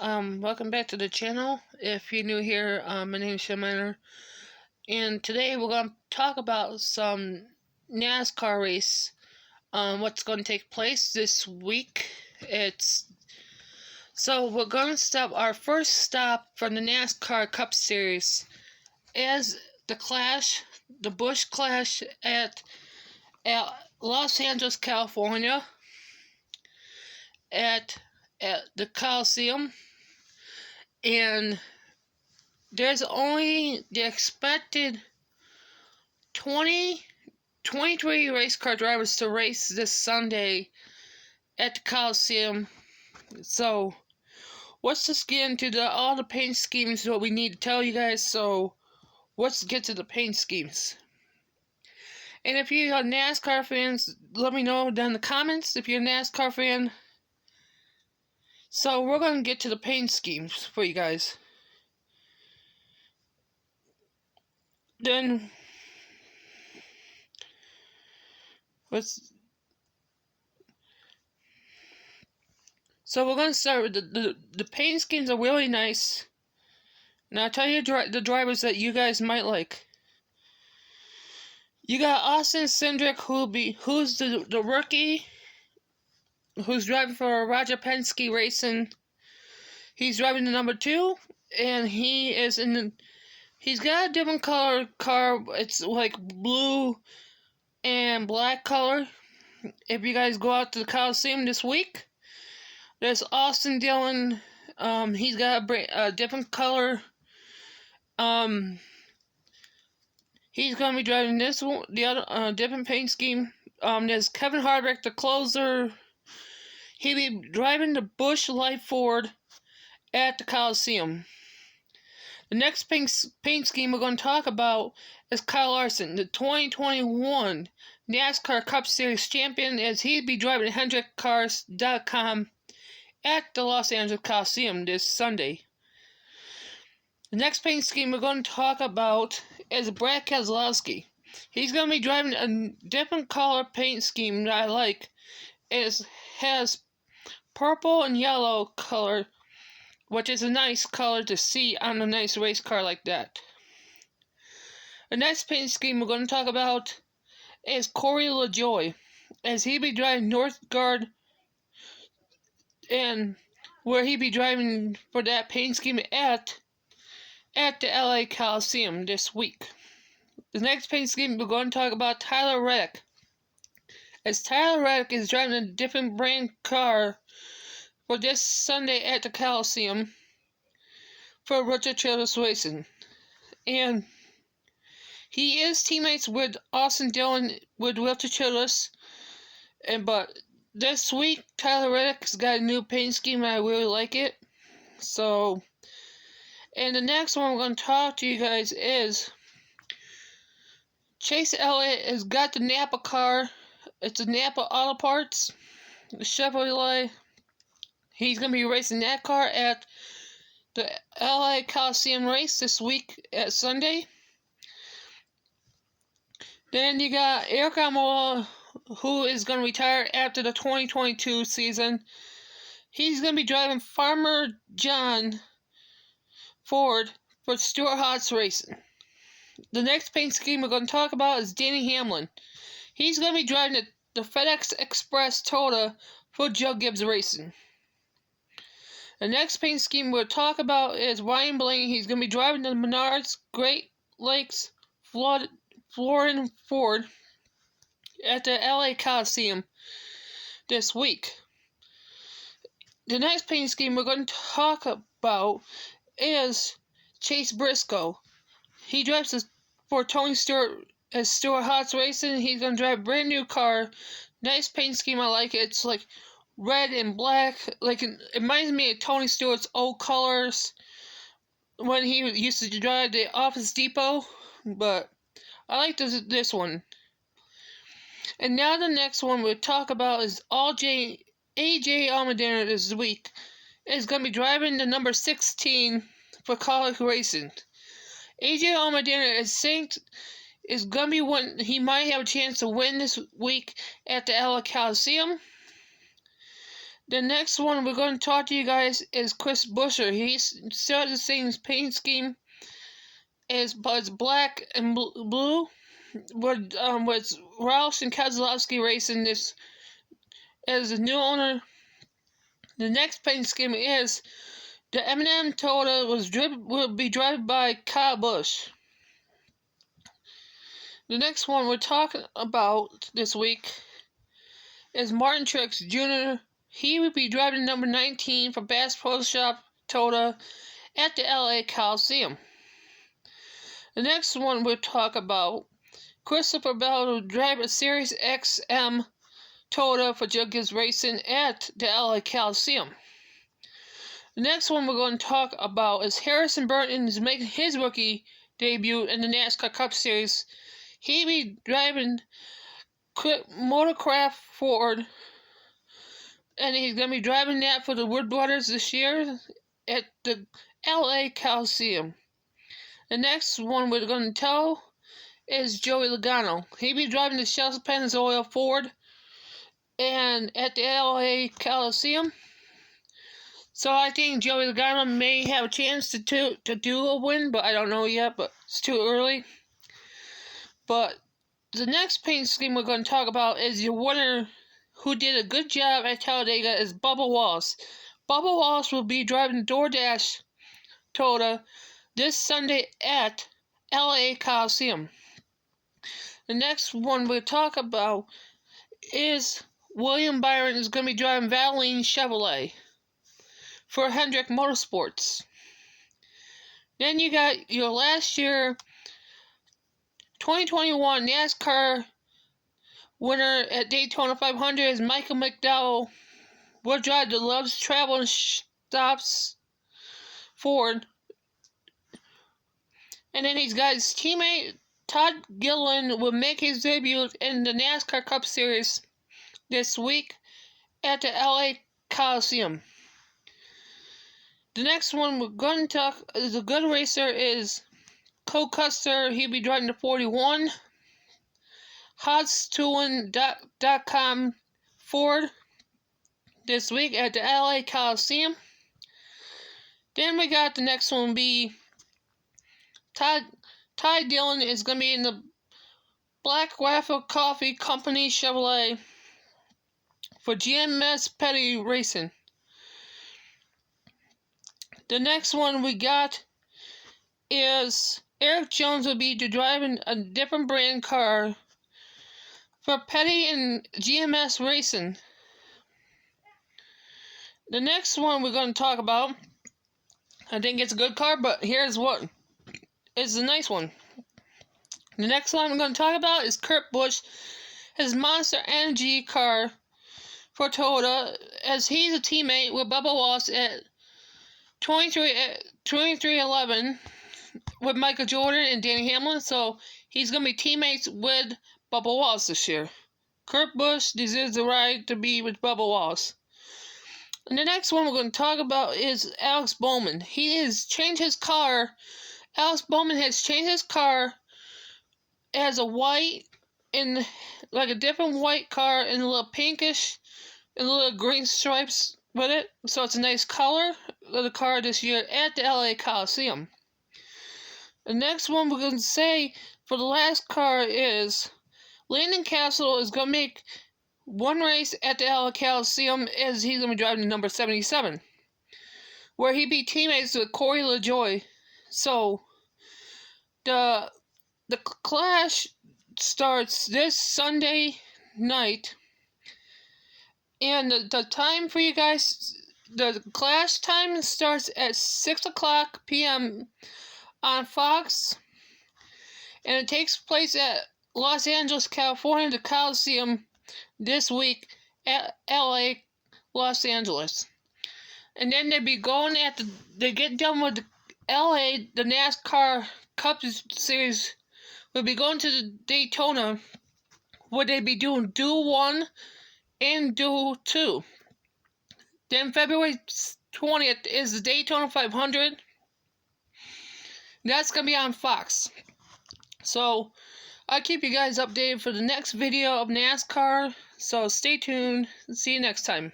Welcome back to the channel. If you're new here, my name is Shaminer, and today we're going to talk about some NASCAR race. What's going to take place this week. We're going to stop our first stop from the NASCAR Cup Series as the Busch Clash at Los Angeles, California, at the Coliseum. And there's only the expected 23 race car drivers to race this Sunday at the Coliseum. So let's just get into all the paint schemes, what we need to tell you guys. So let's get to the paint schemes. And if you are NASCAR fans, let me know down in the comments if you're a NASCAR fan. So we're going to get to the paint schemes for you guys. So we're going to start with the paint schemes are really nice. Now I'll tell you the drivers that you guys might like. You got Austin Cindric, who's the rookie, who's driving for Roger Penske Racing. He's driving the number 2, and he's got a different color car. It's like blue and black color. If you guys go out to the Coliseum this week, there's Austin Dillon. He's got a different color. He's gonna be driving this one, the other different paint scheme. There's Kevin Harvick, the closer. He'll be driving the Busch Light Ford at the Coliseum. The next paint scheme we're going to talk about is Kyle Larson, the 2021 NASCAR Cup Series champion, as he'll be driving HendrickCars.com at the Los Angeles Coliseum this Sunday. The next paint scheme we're going to talk about is Brad Keselowski. He's going to be driving a different color paint scheme that I like. It has purple and yellow color, which is a nice color to see on a nice race car like that. The next paint scheme we're going to talk about is Corey LaJoie, as he'll be driving Northgard, and where he'll be driving for that paint scheme at the LA Coliseum this week. The next paint scheme we're going to talk about Tyler Reddick, as Tyler Reddick is driving a different brand car for this Sunday at the Coliseum for Richard Childress Racing. And he is teammates with Austin Dillon with Richard Childress. But this week, Tyler Reddick's got a new paint scheme and I really like it. And the next one we're going to talk to you guys is Chase Elliott has got the Napa car. It's a Napa Auto Parts, the Chevrolet. He's going to be racing that car at the LA Coliseum race this week at Sunday. Then you got Eric Almirola, who is going to retire after the 2022 season. He's going to be driving Farmer John Ford for Stewart-Haas Racing. The next paint scheme we're going to talk about is Danny Hamlin. He's going to be driving the FedEx Express Toyota for Joe Gibbs Racing. The next paint scheme we'll talk about is Ryan Blaney. He's going to be driving the Menards Great Lakes Florida Ford at the LA Coliseum this week. The next paint scheme we're going to talk about is Chase Briscoe. He drives for Tony Stewart as Stewart-Haas Racing. He's going to drive a brand new car. Nice paint scheme, I like it. It's like red and black. Like it reminds me of Tony Stewart's old colors when he used to drive the Office Depot. But I like this one. And now the next one we'll talk about is AJ Allmendinger this week. Is going to be driving the number 16 for Kaulig Racing. AJ Allmendinger is going to be he might have a chance to win this week at the LA Coliseum. The next one we're going to talk to you guys is Chris Buescher. He's still the same paint scheme but it's black and blue. With Roush and Keselowski racing this as the new owner. The next paint scheme is the M&M Toyota will be driven by Kyle Busch. The next one we're talking about this week is Martin Truex Jr. He will be driving number 19 for Bass Pro Shop Toyota at the LA Coliseum. The next one we'll talk about, Christopher Bell will drive a Series XM Toyota for Juggies Racing at the LA Coliseum. The next one we're going to talk about is Harrison Burton is making his rookie debut in the NASCAR Cup Series. He'll be driving Motorcraft Ford, and he's going to be driving that for the Wood Brothers this year at the LA Coliseum. The next one we're going to tell is Joey Logano. He'll be driving the Shell Pennzoil Ford and at the LA Coliseum. So I think Joey Logano may have a chance to do a win, but I don't know yet, but it's too early. But the next paint scheme we're going to talk about is your winner who did a good job at Talladega is Bubba Wallace. Bubba Wallace will be driving DoorDash Toyota this Sunday at LA Coliseum. The next one we'll talk about is William Byron is going to be driving Valvoline Chevrolet for Hendrick Motorsports. Then you got your last year 2021 NASCAR winner at Daytona 500 is Michael McDowell. Will drive the Loves Travel and Stops Ford. And then he's got his teammate Todd Gilliland will make his debut in the NASCAR Cup Series this week at the LA Coliseum. The next one we're going to talk is a good racer is Cole Custer. He'll be driving the 41. HotsTooling.com Ford this week at the LA Coliseum. Then we got the next one be Ty Dillon is going to be in the Black Waffle Coffee Company Chevrolet for GMS Petty Racing. The next one we got is Eric Jones will be driving a different brand car for Petty and GMS Racing. The next one we're going to talk about, I think it's a good car, but here's what is a nice one. The next one I'm going to talk about is Kurt Busch, his Monster Energy car for Toyota, as he's a teammate with Bubba Wallace at 2311 with Michael Jordan and Danny Hamlin, so he's going to be teammates with Bubba Wallace this year. Kurt Busch deserves the right to be with Bubba Wallace. And the next one we're going to talk about is Alex Bowman. He has changed his car. Alex Bowman has changed his car as a white, in like a different white car, in a little pinkish and little green stripes with it. So it's a nice color of the car this year at the LA Coliseum. The next one we're going to say for the last car is Landon Castle is going to make one race at the LA Coliseum as he's going to be driving the number 77, where he be teammates with Corey LaJoie. So the clash starts this Sunday night, and the time for you guys, the clash time starts at 6:00 p.m. on Fox, and it takes place at Los Angeles, California, the Coliseum this week at LA, Los Angeles. And then they get done with the LA, the NASCAR Cup Series, will be going to the Daytona, where they be doing Duel 1 and Duel 2. Then February 20th is the Daytona 500. That's going to be on Fox. So I'll keep you guys updated for the next video of NASCAR. So stay tuned. See you next time.